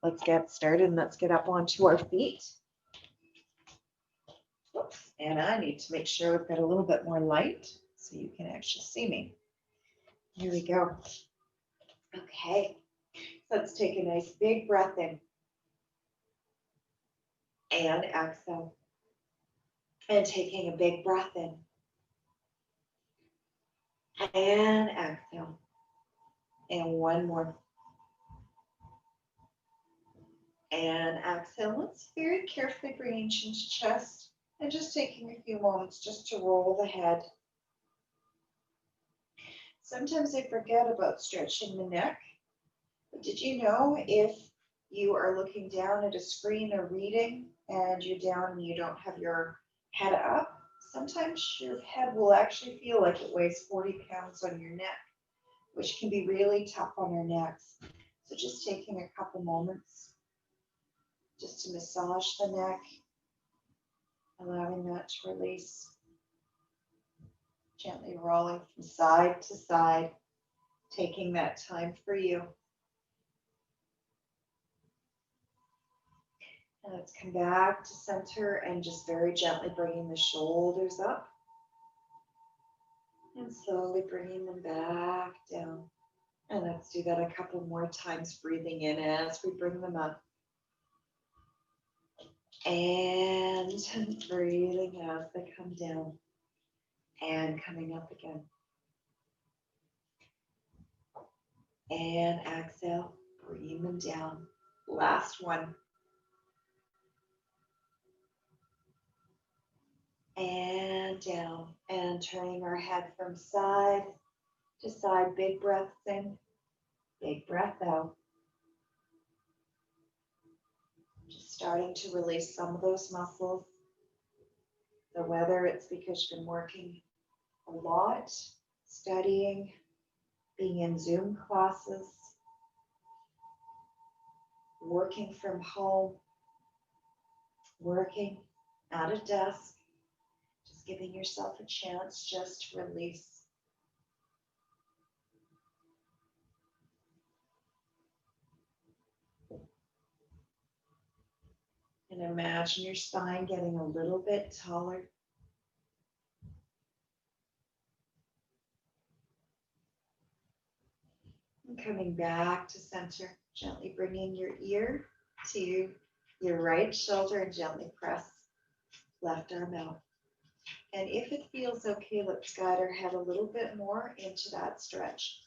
let's get started and let's get up onto our feet. Oops, and I need to make sure we've got a little bit more light so you can actually see me. Here we go. Okay, let's take a nice big breath in and exhale. And taking a big breath in and exhale. And one more. And exhale. Let's very carefully bring chin to chest and just taking a few moments just to roll the head. Sometimes I forget about stretching the neck, but did you know if you are looking down at a screen or reading and you're down and you don't have your head up, sometimes your head will actually feel like it weighs 40 pounds on your neck, which can be really tough on our necks. So just taking a couple moments just to massage the neck, allowing that to release. Gently rolling from side to side, taking that time for you. And let's come back to center and just very gently bringing the shoulders up. And slowly bringing them back down. And let's do that a couple more times, breathing in as we bring them up. And breathing as they come down. And coming up again. And exhale, bring them down. Last one. And down. And turning our head from side to side. Big breaths in, big breath out. Just starting to release some of those muscles. So whether it's because you've been working a lot, studying, being in Zoom classes, working from home, working at a desk, just giving yourself a chance just to release. And imagine your spine getting a little bit taller. And coming back to center, gently bringing your ear to your right shoulder and gently press left arm out. And if it feels okay, let's guide our head a little bit more into that stretch.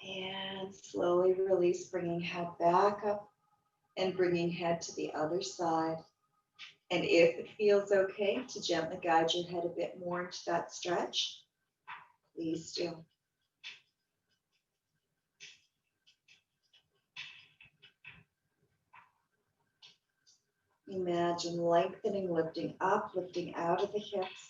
And slowly release, bringing head back up and bringing head to the other side. And if it feels okay to gently guide your head a bit more into that stretch, please do. Imagine lengthening, lifting up, lifting out of the hips.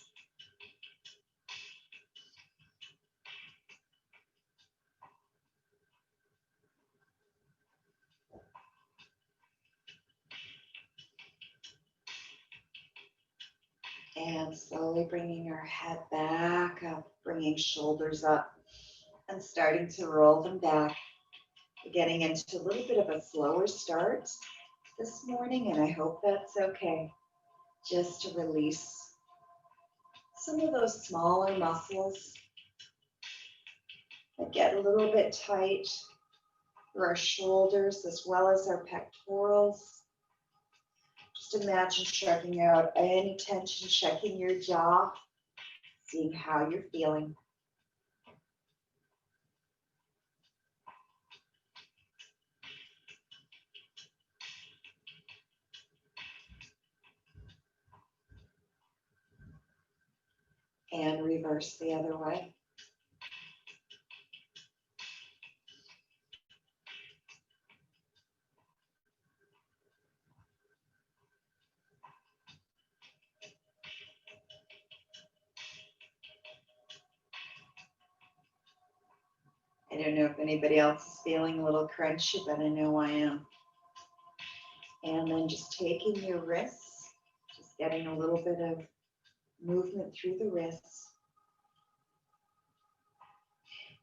And slowly bringing our head back up, bringing shoulders up and starting to roll them back. We're getting into a little bit of a slower start this morning, and I hope that's okay. Just to release some of those smaller muscles that get a little bit tight for our shoulders as well as our pectorals. Just imagine stretching out any tension, checking your jaw, seeing how you're feeling. And reverse the other way. I don't know if anybody else is feeling a little crunchy, but I know I am. And then just taking your wrists, just getting a little bit of movement through the wrists.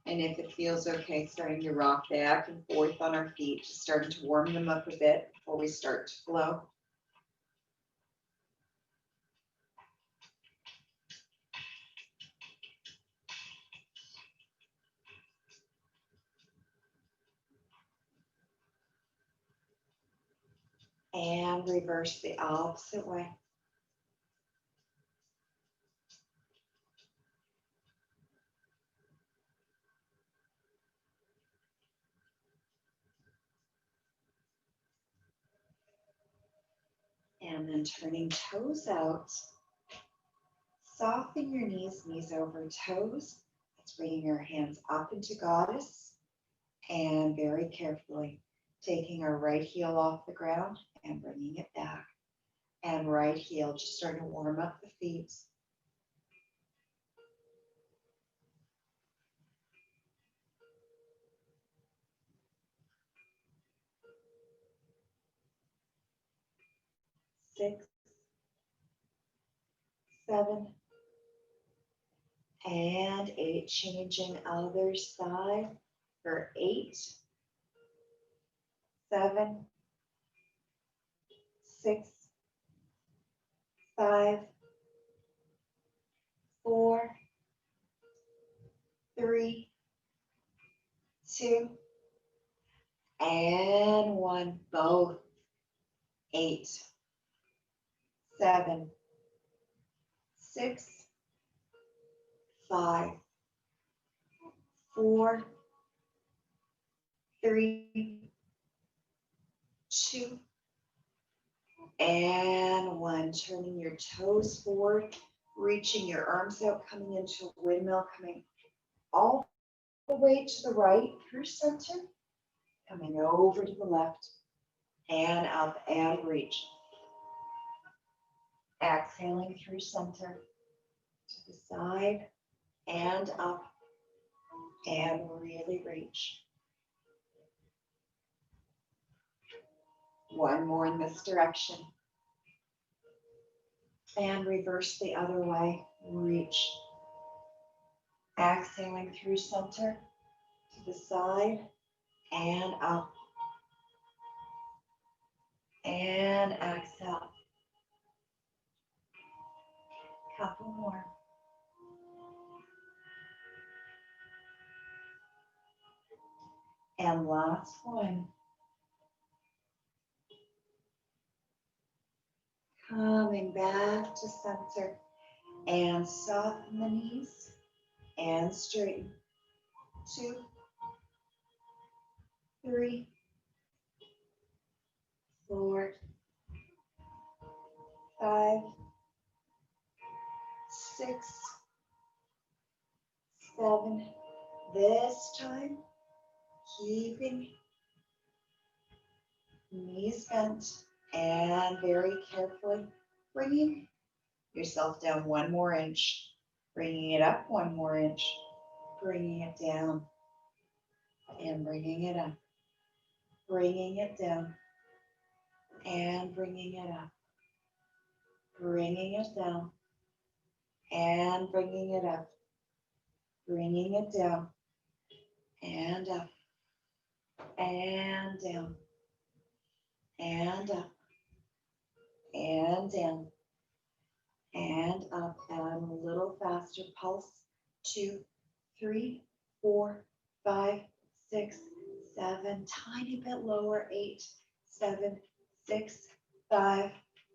And if it feels okay, starting to rock back and forth on our feet, just starting to warm them up a bit before we start to flow. And reverse the opposite way. And then turning toes out. Soften your knees, knees over toes. Let's bring your hands up into goddess. And very carefully taking our right heel off the ground and bringing it back. And right heel, just starting to warm up the feet. Six, 7, and 8. Changing other side for 8, 7, 6, 5, 4, 3, 2, and 1. Both 8, 7, 6, 5, 4, 3, 2, and 1. Turning your toes forward, reaching your arms out, coming into a windmill, coming all the way to the right through center, coming over to the left and up and reach. Exhaling through center to the side and up and really reach. One more in this direction. And reverse the other way, reach. Exhaling through center to the side and up. And exhale. Couple more. And last one. Coming back to center and soften the knees and straighten. 2, 3, 4, 5, 6, 7. This time, keeping knees bent and very carefully bringing yourself down 1 more inch, bringing it up 1 more inch, bringing it down and bringing it up, bringing it down and bringing it up, bringing it down and bringing it up, bringing it down and up and down and up and down and up, and a little faster pulse. 2, 3, 4, 5, 6, 7, tiny bit lower. 8, 7, 6, 5,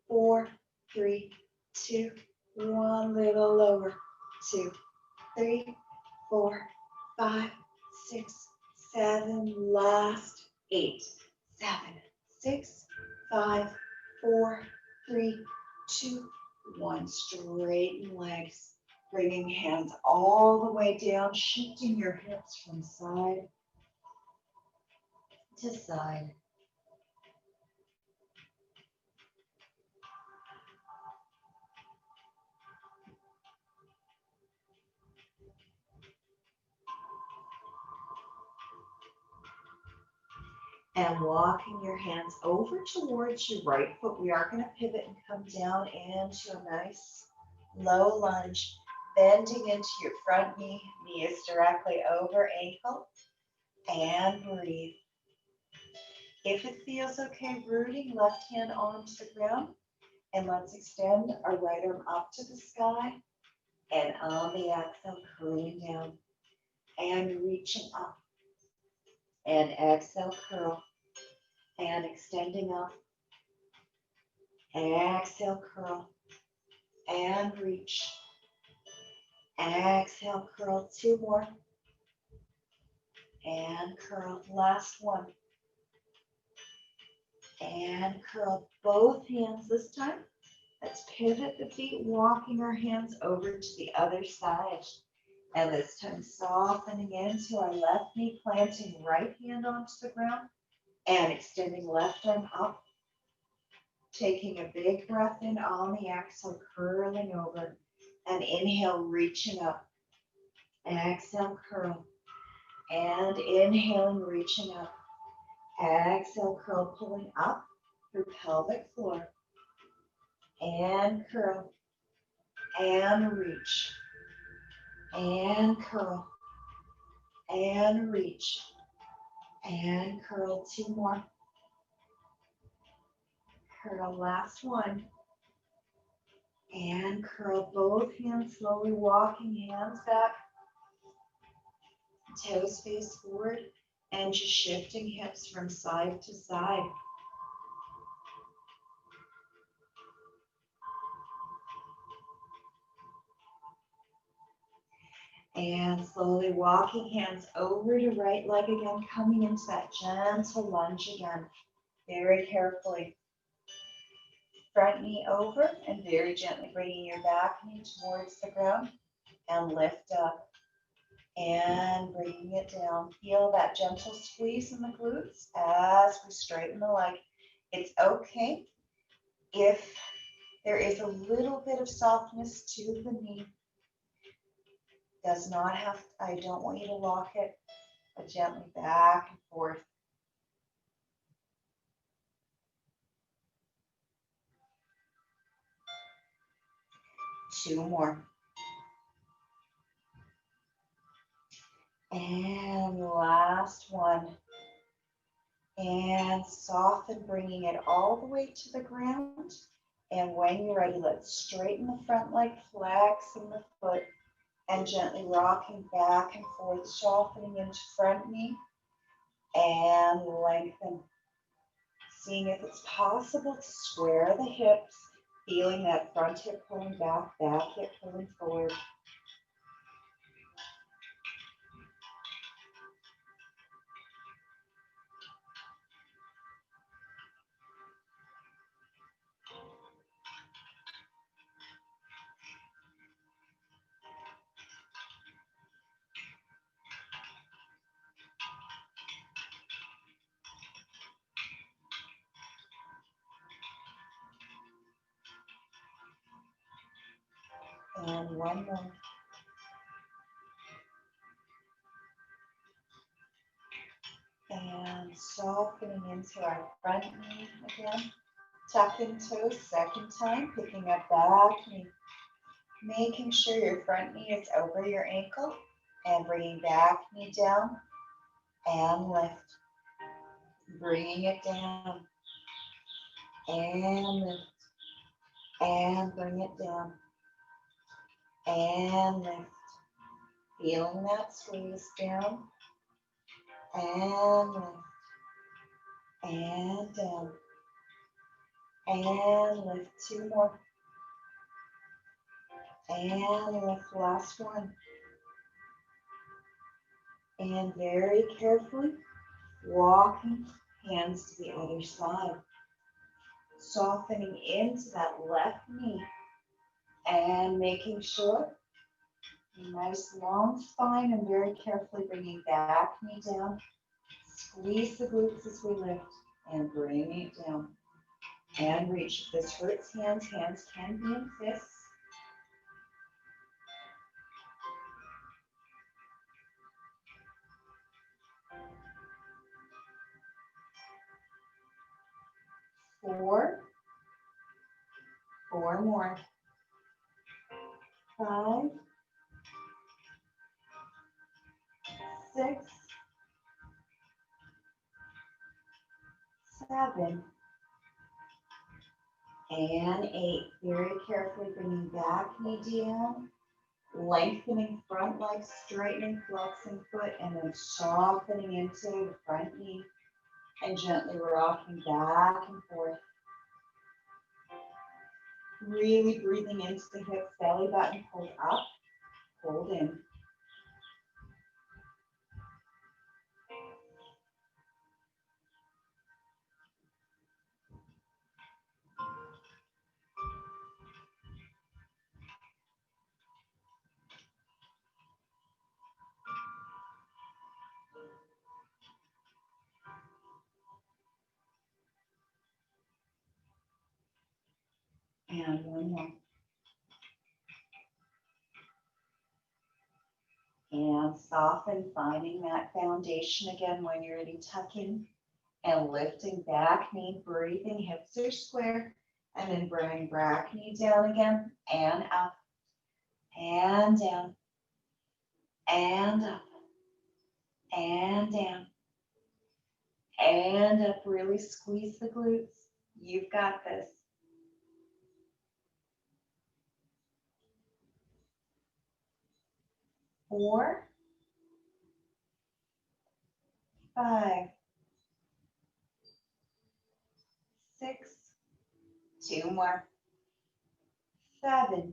4, 3, 2, 1, little lower. 2, 3, 4, 5, 6, 7, last. 8, 7, 6, 5, 4, 3, 2, 1. Straighten legs, bringing hands all the way down, shifting your hips from side to side. And walking your hands over towards your right foot, we are going to pivot and come down into a nice low lunge, bending into your front knee. Knee is directly over ankle, and breathe. If it feels okay, rooting left hand onto the ground, and let's extend our right arm up to the sky, and on the exhale, curling down and reaching up, and exhale, curl, and extending up, exhale, curl, and reach, exhale, curl, 2 more, and curl, last one, and curl, both hands this time. Let's pivot the feet, walking our hands over to the other side. And this time softening into our left knee, planting right hand onto the ground and extending left arm up. Taking a big breath in on the exhale, curling over. And inhale, reaching up. Exhale, curl. And inhaling, reaching up. Exhale, curl, pulling up through pelvic floor. And curl. And reach. And curl. And reach. And curl, 2 more. Curl, last one. And curl both hands, slowly walking hands back. Toes face forward. And just shifting hips from side to side. And slowly walking hands over to right leg again, coming into that gentle lunge again. Very carefully. Front knee over and very gently bringing your back knee towards the ground and lift up and bringing it down. Feel that gentle squeeze in the glutes as we straighten the leg. It's okay if there is a little bit of softness to the knee. Does not have, I don't want you to lock it, but gently back and forth. Two more. And last one. And soften, bringing it all the way to the ground. And when you're ready, let's straighten the front leg, flexing the foot, and gently rocking back and forth, softening into front knee, and lengthen. Seeing if it's possible to square the hips, feeling that front hip pulling back, back hip pulling forward. And one more. And softening into our front knee again. Tucking toes, second time, picking up back knee. Making sure your front knee is over your ankle and bringing back knee down and lift. Bringing it down and lift and bring it down and lift. Feeling that squeeze down and lift and down and lift. Two more and lift. Last one. And very carefully walking hands to the other side. Softening into that left knee and making sure nice long spine and very carefully bringing back knee down. Squeeze the glutes as we lift and bring it down. And reach. If this hurts hands, hands can be in fists. 4, 4 more, 5, 6, 7, and 8. Very carefully bringing back knee down, lengthening front leg, straightening, flexing foot, and then softening into the front knee and gently rocking back and forth. Really breathing into the hips, belly button pulled up, hold in. And one more. And soften, finding that foundation again when you're ready, tucking and lifting back knee, breathing, hips are square, and then bring back knee down again, and up, and down, and up, and down, and up. Really squeeze the glutes. You've got this. 4, 5, 6, 2 more, 7,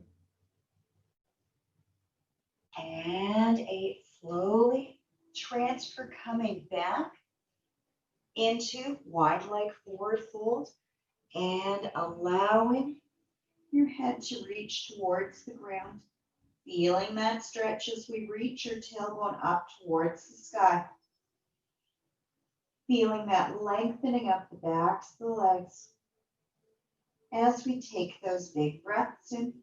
and 8. Slowly transfer, coming back into wide leg forward fold and allowing your head to reach towards the ground. Feeling that stretch as we reach your tailbone up towards the sky. Feeling that lengthening up the backs of the legs as we take those big breaths in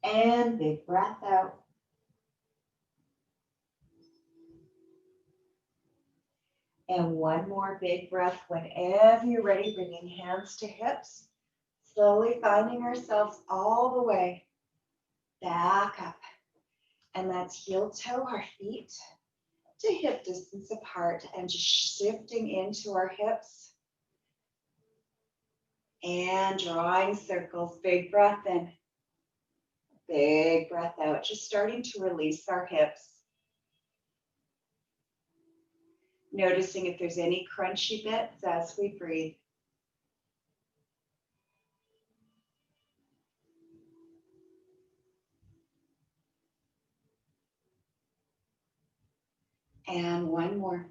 and big breath out. And one more big breath whenever you're ready, bringing hands to hips, slowly finding ourselves all the way back up. And that's heel toe, our feet to hip distance apart, and just shifting into our hips and drawing circles. Big breath in, big breath out, just starting to release our hips. Noticing if there's any crunchy bits as we breathe. And one more.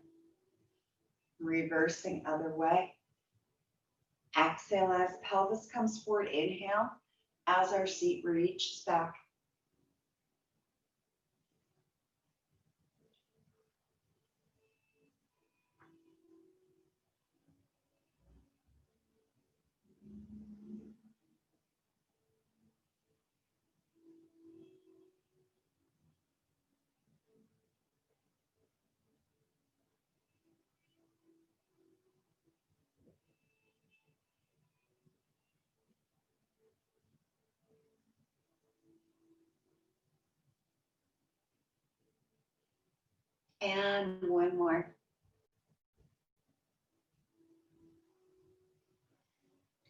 Reversing other way. Exhale as pelvis comes forward. Inhale as our seat reaches back. And one more.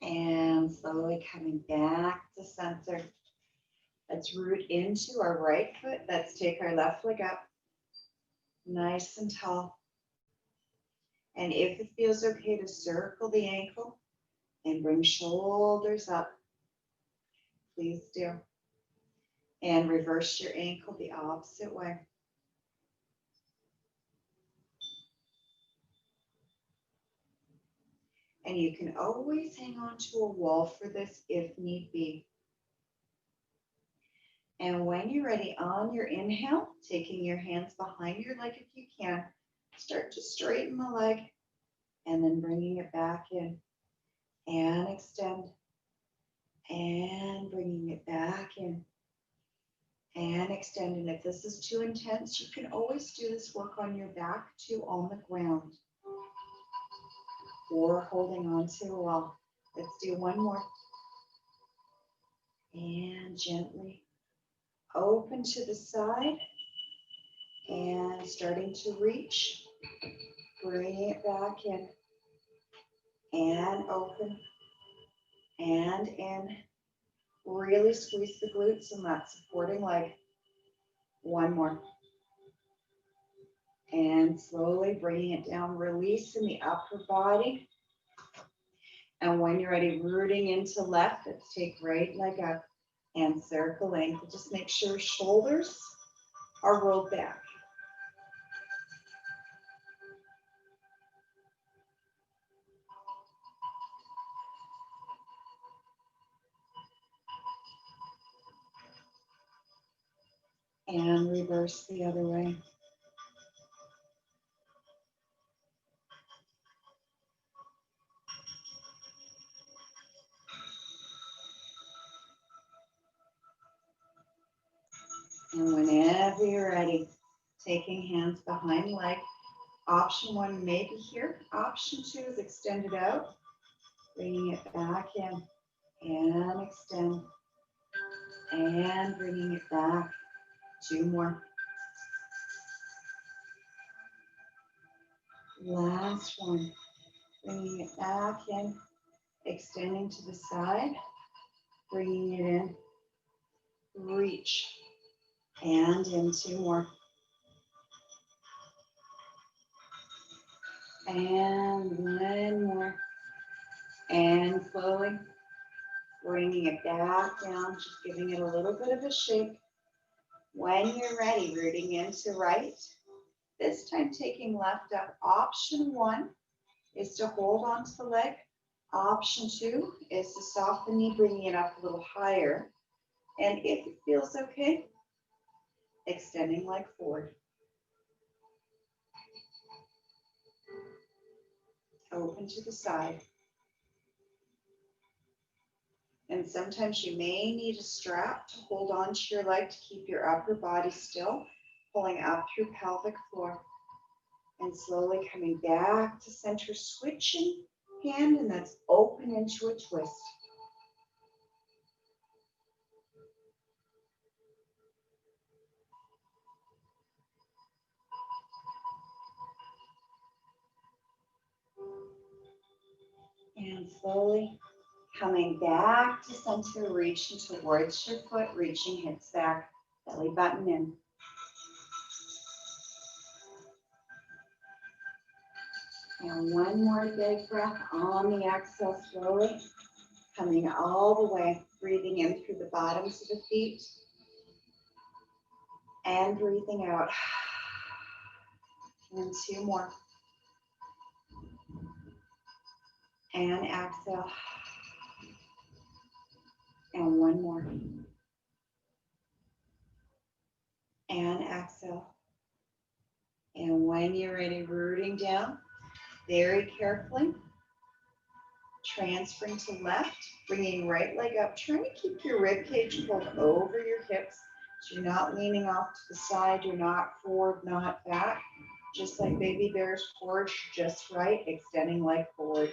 And slowly coming back to center. Let's root into our right foot. Let's take our left leg up. Nice and tall. And if it feels okay to circle the ankle and bring shoulders up, please do. And reverse your ankle the opposite way. And you can always hang on to a wall for this if need be. And when you're ready, on your inhale, taking your hands behind your leg if you can, start to straighten the leg and then bringing it back in and extend and bringing it back in and extend. And if this is too intense, you can always do this work on your back too on the ground. or holding on to a wall. Let's do one more. And gently open to the side and starting to reach, bringing it back in and open and in. Really squeeze the glutes and that supporting leg. One more. And slowly bringing it down, releasing the upper body. And when you're ready, rooting into left, let's take right leg up and circling. Just make sure shoulders are rolled back. And reverse the other way. And whenever you're ready, taking hands behind leg. Option one may be here. Option two is extend it out, bringing it back in and extend and bringing it back. Two more. Last one. Bringing it back in, extending to the side, bringing it in, reach, and in. Two more. And one more. And slowly bringing it back down, just giving it a little bit of a shake. When you're ready, rooting into right. This time taking left up. Option one is to hold onto the leg. Option two is to soften the knee, bringing it up a little higher. And if it feels okay, extending leg forward. Open to the side. And sometimes you may need a strap to hold onto your leg to keep your upper body still, pulling up through pelvic floor. And slowly coming back to center, switching hand, and that's open into a twist. And slowly coming back to center, reaching towards your foot, reaching hips back, belly button in. And one more big breath on the exhale, slowly coming all the way, breathing in through the bottoms of the feet and breathing out. And two more. And exhale. And one more. And exhale. And when you're ready, rooting down, very carefully, transferring to left, bringing right leg up, trying to keep your rib cage pulled over your hips. So you're not leaning off to the side, you're not forward, not back. Just like baby bear's forward, just right, extending leg forward.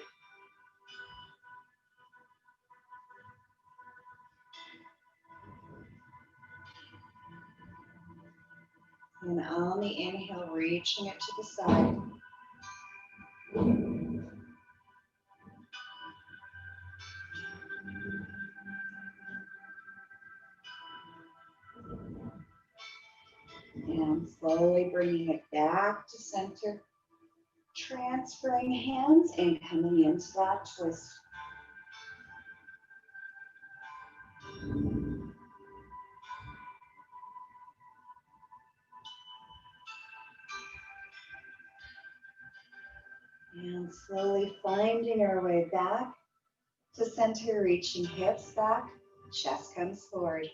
And on the inhale, reaching it to the side. And slowly bringing it back to center. Transferring hands and coming into that twist. And slowly finding our way back to center, reaching hips back, chest comes forward.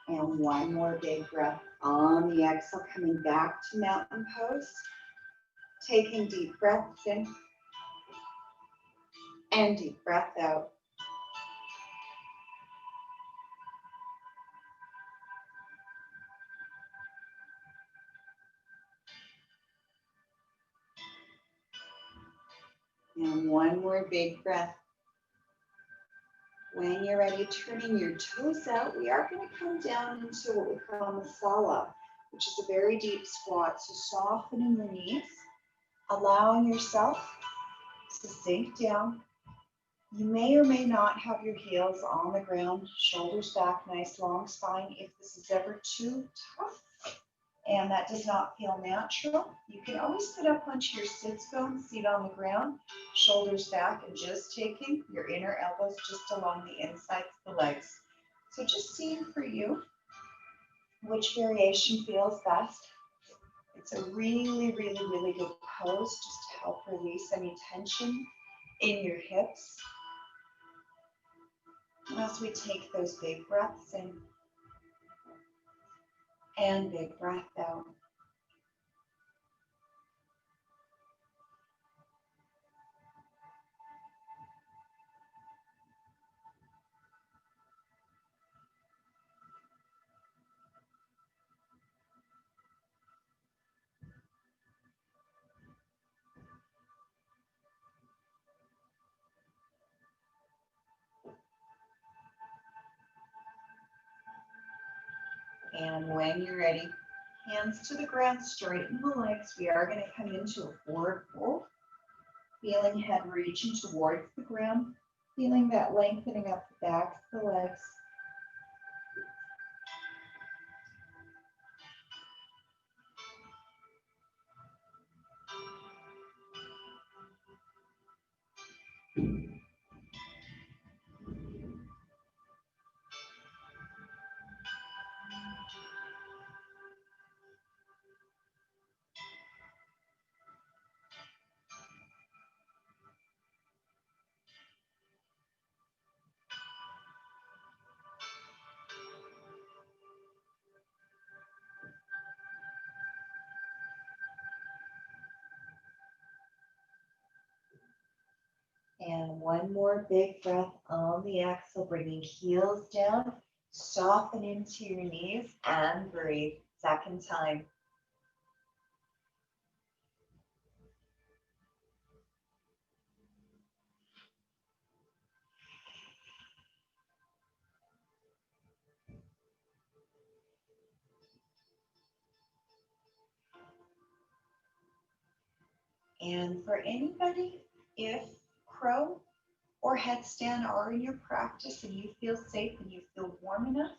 And one more big breath on the exhale, coming back to mountain pose. Taking deep breaths in and deep breath out. And one more big breath. When you're ready, turning your toes out, we are going to come down into what we call masala, which is a very deep squat. So softening the knees, allowing yourself to sink down. You may or may not have your heels on the ground, shoulders back, nice long spine. If this is ever too tough and that does not feel natural, you can always sit up onto your sits bone, seat on the ground, shoulders back, and just taking your inner elbows just along the insides of the legs. So just seeing for you which variation feels best. It's a really, really, really good pose just to help release any tension in your hips. And as we take those big breaths in and big breath out. And when you're ready, hands to the ground, straighten the legs. We are going to come into a forward fold. Feeling head reaching towards the ground. Feeling that lengthening up the backs of the legs. And one more big breath on the exhale, bringing heels down, soften into your knees and breathe. Second time. And for anybody, if crow or headstand are in your practice and you feel safe and you feel warm enough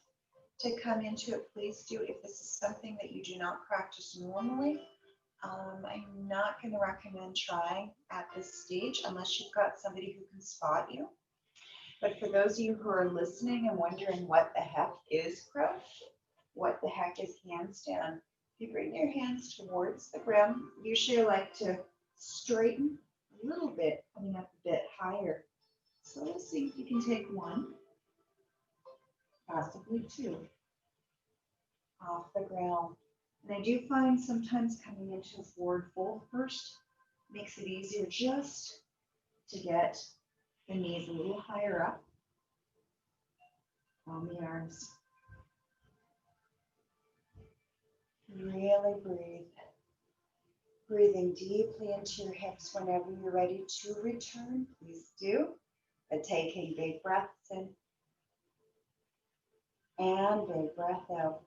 to come into it, please do. If this is something that you do not practice normally, I'm not going to recommend trying at this stage unless you've got somebody who can spot you. But for those of you who are listening and wondering what the heck is crow, what the heck is handstand, if you bring your hands towards the ground, usually I like to straighten a little bit, coming up a bit higher. So let's see if you can take one, possibly two, off the ground. And I do find sometimes coming into a forward fold first makes it easier just to get the knees a little higher up on the arms. Really breathe. Breathing deeply into your hips. Whenever you're ready to return, please do. But taking big breaths in and big breath out.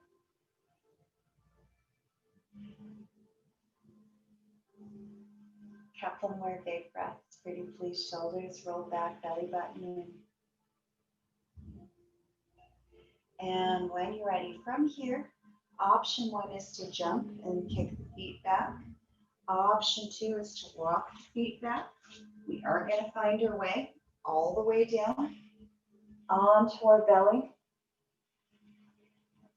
Couple more big breaths. Pretty please, shoulders roll back, belly button in. And when you're ready from here, option one is to jump and kick the feet back. Option two is to walk the feet back. We are going to find our way all the way down onto our belly.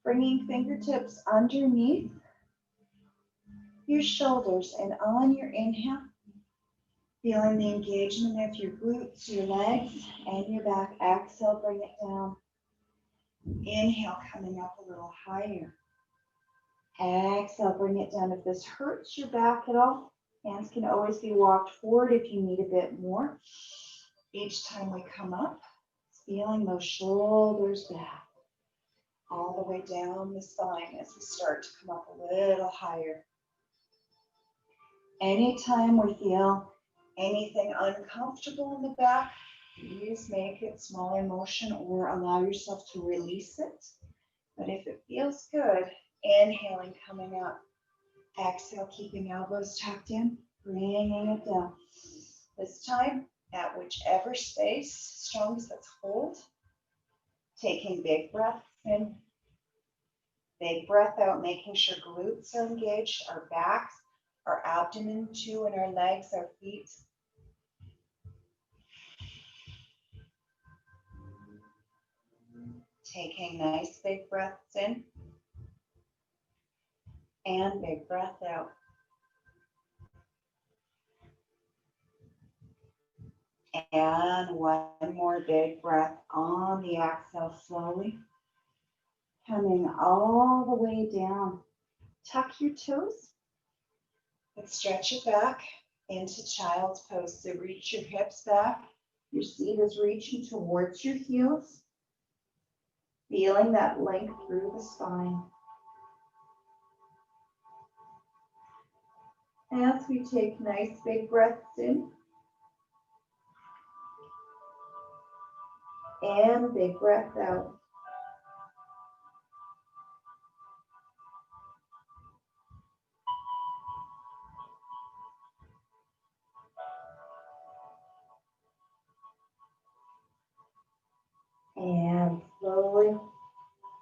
Bringing fingertips underneath your shoulders, and on your inhale, feeling the engagement of your glutes, your legs, and your back. Exhale, bring it down. Inhale, coming up a little higher. Exhale, bring it down. If this hurts your back at all, hands can always be walked forward if you need a bit more. Each time we come up, feeling those shoulders back, all the way down the spine as we start to come up a little higher. Anytime we feel Anything uncomfortable in the back, please make it smaller motion or allow yourself to release it. But if it feels good, inhaling, coming up. Exhale, keeping elbows tucked in, bringing it down. This time, at whichever space, strongest, let's hold. Taking big breaths in, big breath out, making sure glutes are engaged, our backs, our abdomen too, and our legs, our feet. Taking nice big breaths in and big breath out. And one more big breath on the exhale, slowly coming all the way down. Tuck your toes and stretch it back into child's pose. So reach your hips back. Your seat is reaching towards your heels. Feeling that length through the spine. As we take nice big breaths in and big breath out. And slowly,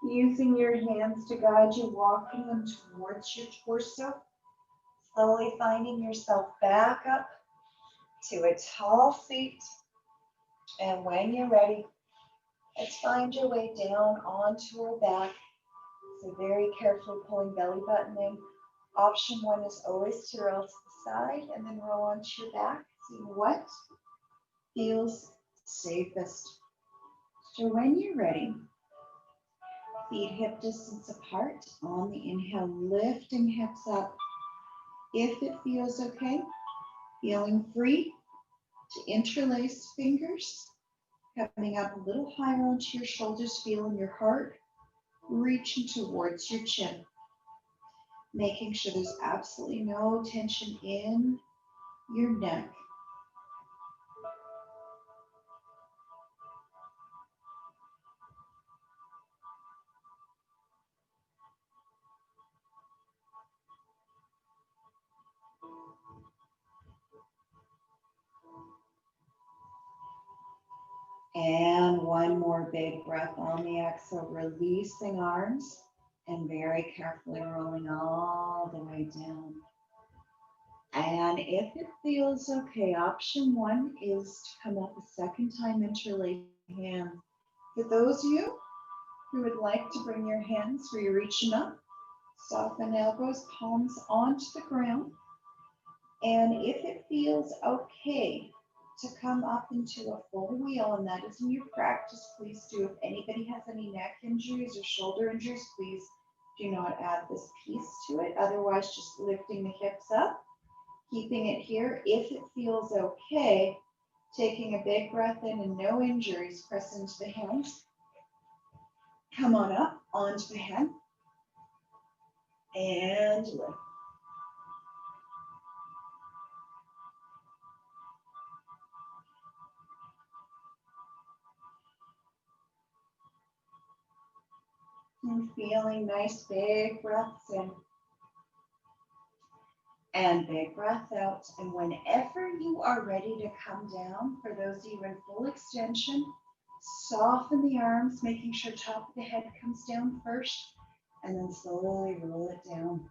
using your hands to guide you, walking them towards your torso. Slowly finding yourself back up to a tall seat. And when you're ready, let's find your way down onto our back. So very carefully pulling belly button in. Option one is always to roll to the side and then roll onto your back. See what feels safest. So when you're ready, feet hip distance apart. On the inhale, lifting hips up. If it feels okay, feeling free to interlace fingers, coming up a little higher onto your shoulders, feeling your heart reaching towards your chin. Making sure there's absolutely no tension in your neck. And one more big breath on the exhale, releasing arms and very carefully rolling all the way down. And if it feels okay, option one is to come up a second time, interlace hands. For those of you who would like to bring your hands where you're reaching up, soften elbows, palms onto the ground. And if it feels okay to come up into a full wheel, and that is in your practice, please do. If anybody has any neck injuries or shoulder injuries, please do not add this piece to it. Otherwise, just lifting the hips up, keeping it here. If it feels okay, taking a big breath in and no injuries, press into the hands. Come on up onto the head and lift. And feeling nice big breaths in and big breath out. And whenever you are ready to come down, for those of you in full extension, soften the arms, making sure top of the head comes down first, and then slowly roll it down.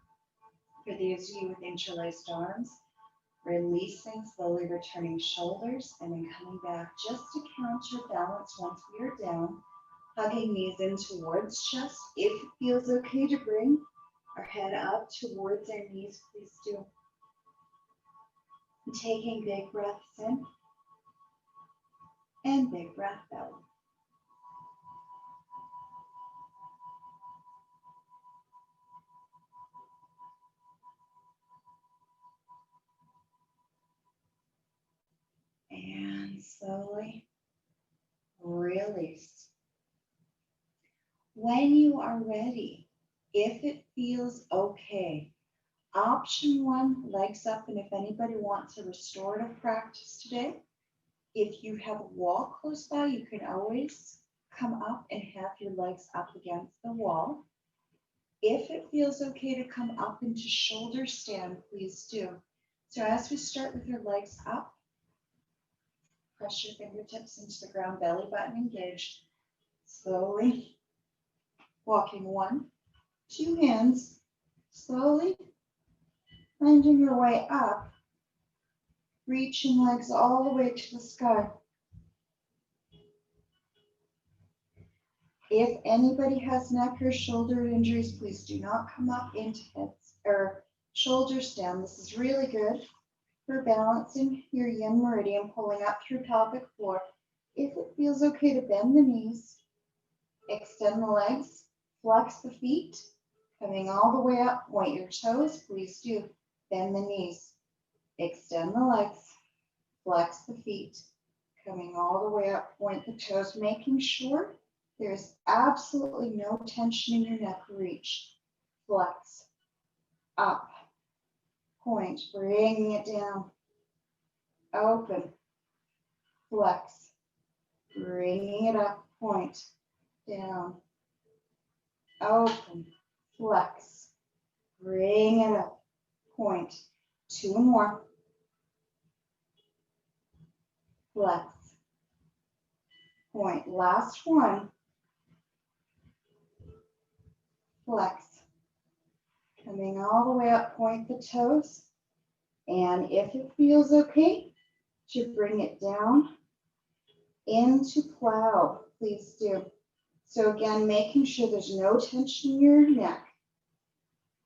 For those of you with interlaced arms, releasing, slowly returning shoulders, and then coming back just to counter balance once we are down. Hugging knees in towards chest. If it feels okay to bring our head up towards our knees, please do. And taking big breaths in and big breath out. And slowly release. When you are ready, if it feels okay, Option one, legs up, and if anybody wants a restorative practice today, if you have a wall close by, you can always come up and have your legs up against the wall. If it feels okay to come up into shoulder stand, please do. So as we start with your legs up, press your fingertips into the ground, belly button engaged. Slowly walking 1, 2 hands, slowly finding your way up, reaching legs all the way to the sky. If anybody has neck or shoulder injuries, please do not come up into heads or shoulder stand. This is really good for balancing your yin meridian, pulling up through pelvic floor. If it feels okay to bend the knees, extend the legs, flex the feet, coming all the way up, point your toes, please do. Bend the knees, extend the legs, flex the feet, coming all the way up, point the toes, making sure there's absolutely no tension in your neck. Reach, flex, up, point, bringing it down, open, flex, bringing it up, point, down, open, flex, bring it up, point, 2 more, flex, point, last one, flex, coming all the way up, point the toes, and if it feels okay to bring it down into plow, please do. So again, making sure there's no tension in your neck.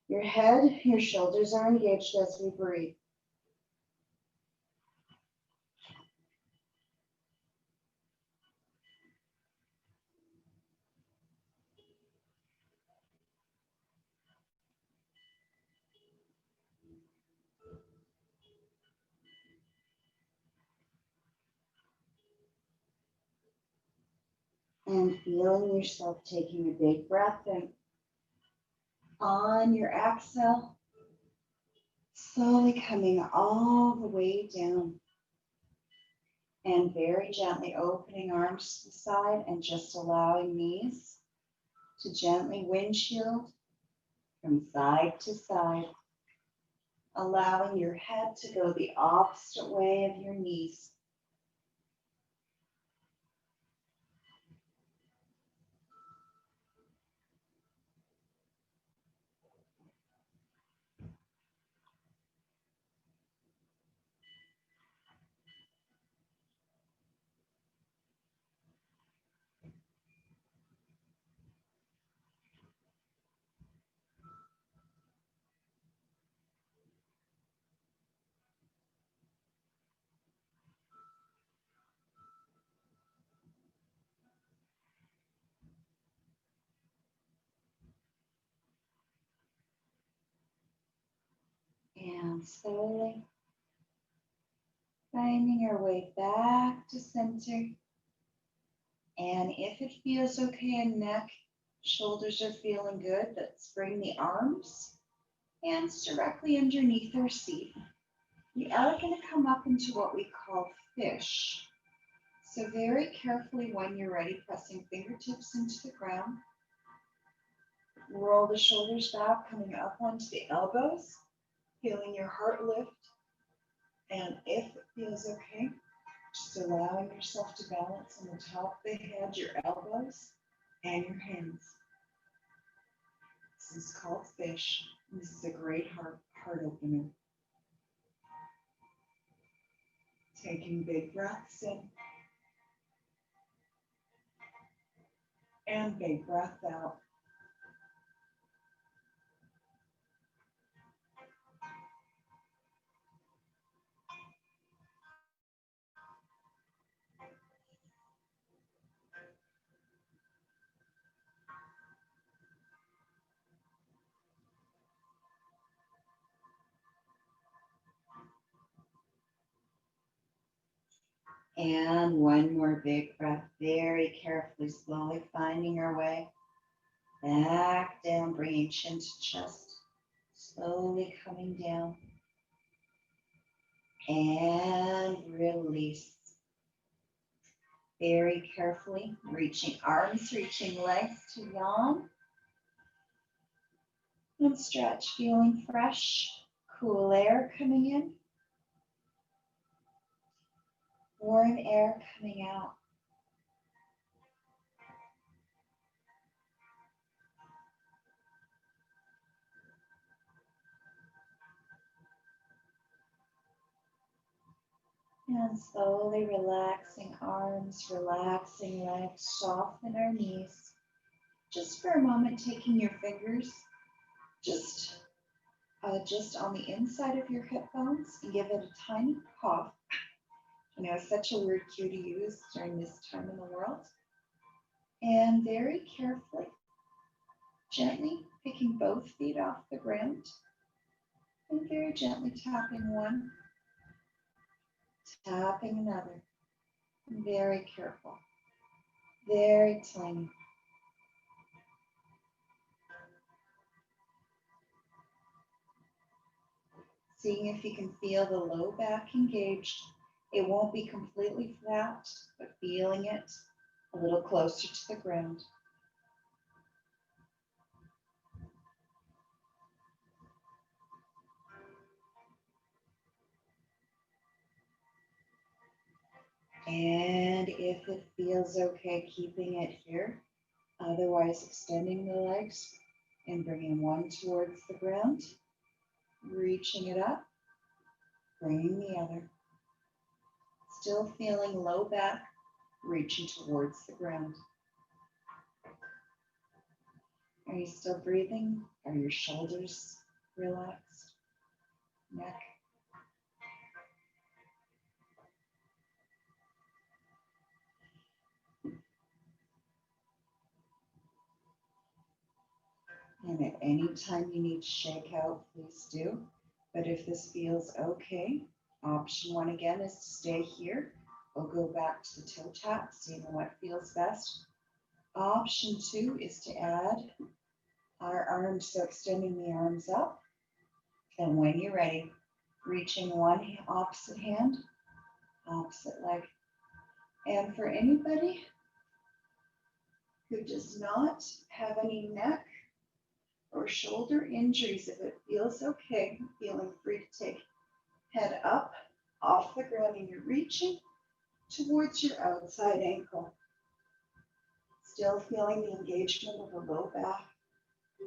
Your head, your shoulders are engaged as we breathe. And feeling yourself taking a big breath in. On your exhale, slowly coming all the way down. And very gently opening arms to the side and just allowing knees to gently windshield from side to side. Allowing your head to go the opposite way of your knees. And slowly finding our way back to center. And if it feels okay in neck, shoulders are feeling good, let's bring the arms, hands directly underneath our seat. We are going to come up into what we call fish. So very carefully when you're ready, pressing fingertips into the ground. Roll the shoulders back, coming up onto the elbows, feeling your heart lift. And if it feels okay, just allowing yourself to balance on the top of the head, your elbows, and your hands. This is called fish. This is a great heart opener. Taking big breaths in. And big breath out. And one more big breath, very carefully, slowly finding our way back down, bringing chin to chest, Slowly coming down. And release. Very carefully, reaching arms, reaching legs to yawn. And stretch, feeling fresh, cool air coming in. Warm air coming out. And slowly relaxing arms, relaxing legs, soften our knees. Just for a moment, taking your fingers just on the inside of your hip bones and give it a tiny cough. I know it's such a weird cue to use during this time in the world. And very carefully, gently picking both feet off the ground and very gently tapping one, tapping another. Very careful, very tiny. Seeing if you can feel the low back engaged. It won't be completely flat, but feeling it a little closer to the ground. And if it feels okay, keeping it here. Otherwise, extending the legs and bringing one towards the ground, reaching it up, bringing the other. Still feeling low back, reaching towards the ground. Are you still breathing? Are your shoulders relaxed? Neck? And at any time you need to shake out, please do. But if this feels okay, option one again is to stay here. We'll go back to the toe tap, seeing what feels best. Option two is to add our arms, so extending the arms up. And when you're ready, reaching one opposite hand, opposite leg. And for anybody who does not have any neck or shoulder injuries, if it feels okay, feeling free to take head up off the ground and you're reaching towards your outside ankle. Still feeling the engagement of the low back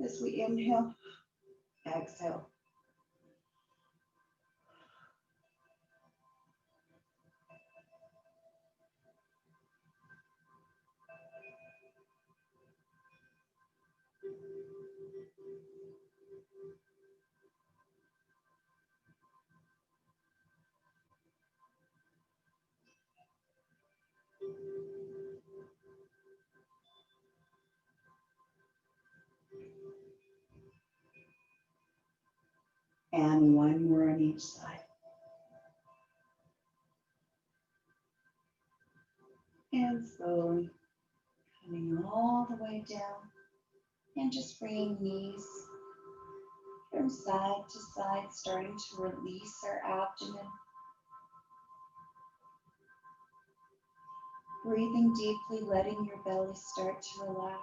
as we inhale, exhale. And one more on each side. And slowly coming all the way down and just bringing knees from side to side, starting to release our abdomen. Breathing deeply, letting your belly start to relax.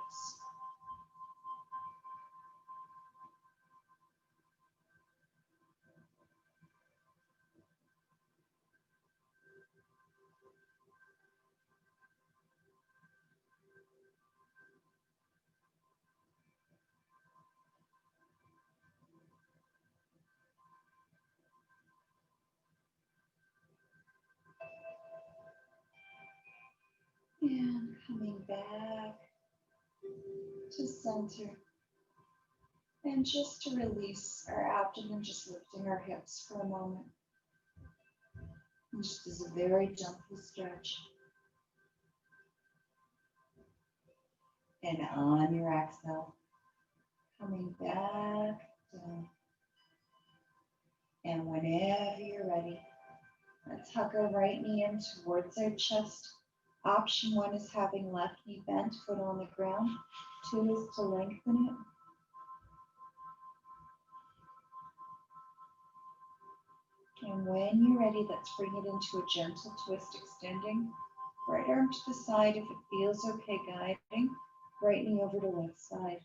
And coming back to center. And just to release our abdomen, just lifting our hips for a moment. And just as a very gentle stretch. And on your exhale, coming back down. And whenever you're ready, let's hug our right knee in towards our chest. Option one is having left knee bent, foot on the ground. Two is to lengthen it. And when you're ready, let's bring it into a gentle twist, extending right arm to the side if it feels okay, guiding right knee over to left side.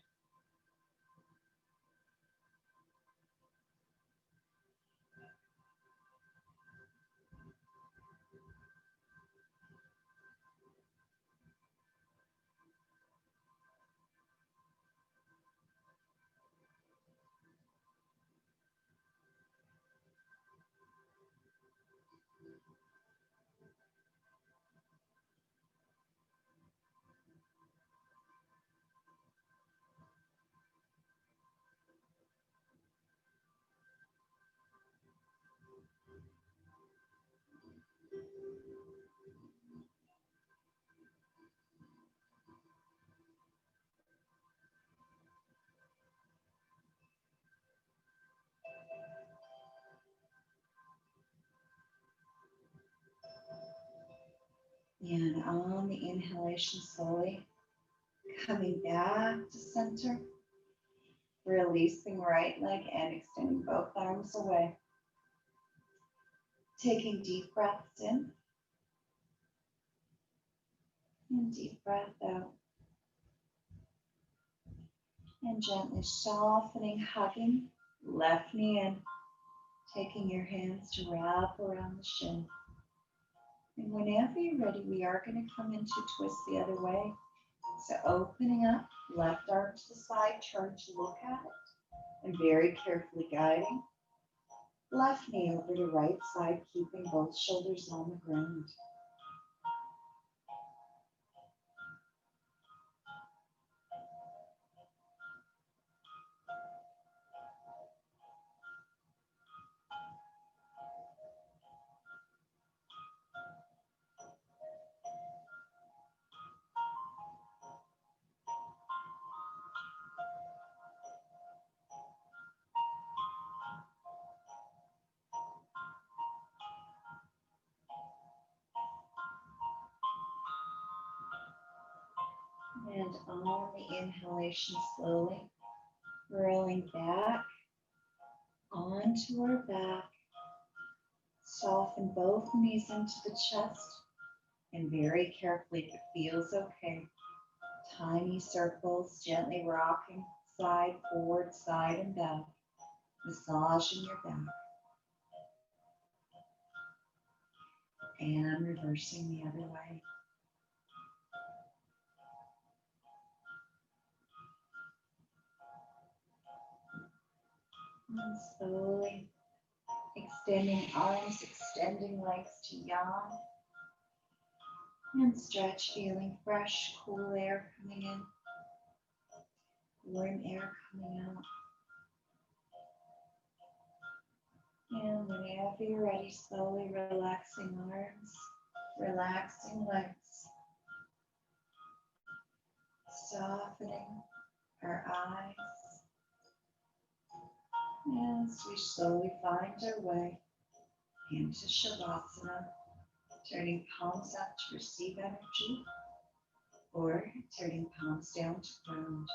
And on the inhalation, slowly coming back to center, releasing right leg and extending both arms away. Taking deep breaths in and deep breath out. And gently softening, hugging, left knee in, taking your hands to wrap around the shin. And whenever you're ready, we are going to come into twist the other way. So opening up, left arm to the side, turn to look at it, and very carefully guiding. Left knee over to right side, keeping both shoulders on the ground. And on the inhalation, slowly rolling back onto our back. Soften both knees into the chest. And very carefully, if it feels okay, tiny circles, gently rocking side, forward, side, and back. Massaging your back. And reversing the other way. And slowly extending arms, extending legs to yawn. And stretch, feeling fresh, cool air coming in. Warm air coming out. And whenever you're ready, slowly relaxing arms, relaxing legs. Softening our eyes. As we slowly find our way into Shavasana, turning palms up to receive energy, or turning palms down to ground.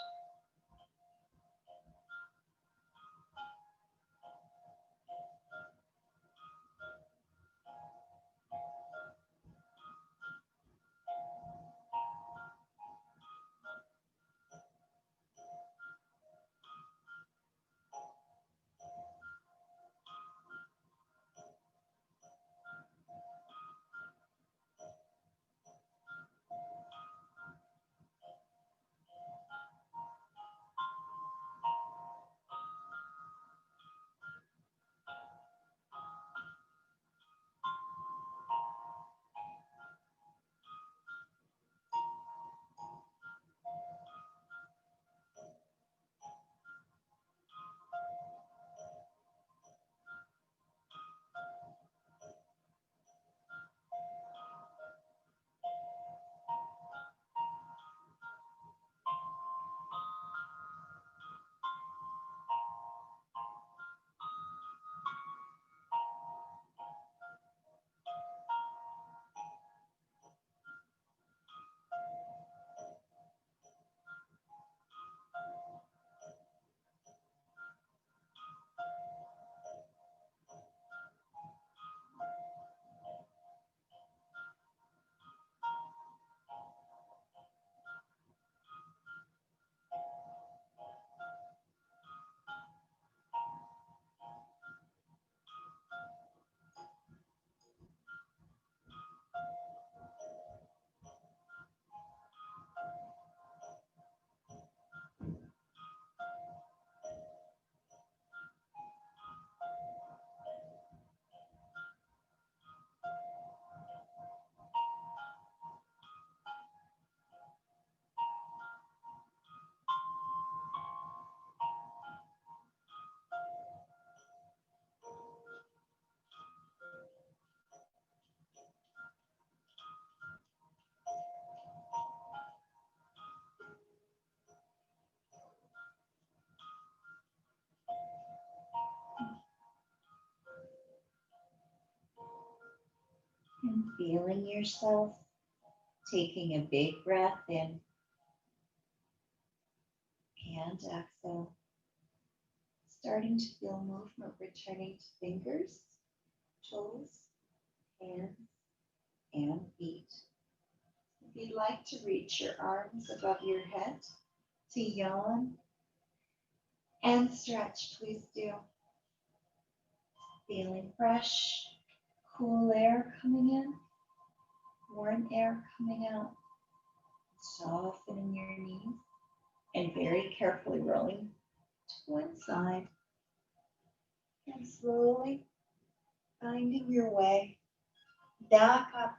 And feeling yourself taking a big breath in and exhale. Starting to feel movement returning to fingers, toes, hands, and feet. If you'd like to reach your arms above your head to yawn and stretch, please do. Feeling fresh, cool air coming in, warm air coming out. Softening your knees and very carefully rolling to one side and slowly finding your way back up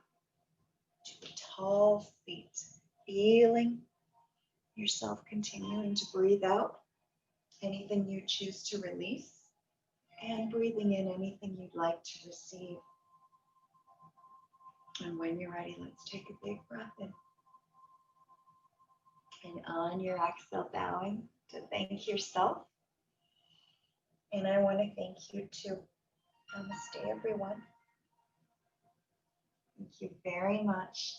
to tall feet. Feeling yourself continuing to breathe out anything you choose to release and breathing in anything you'd like to receive. And when you're ready, let's take a big breath in. And on your exhale, bowing to thank yourself. And I want to thank you too. Namaste, everyone. Thank you very much.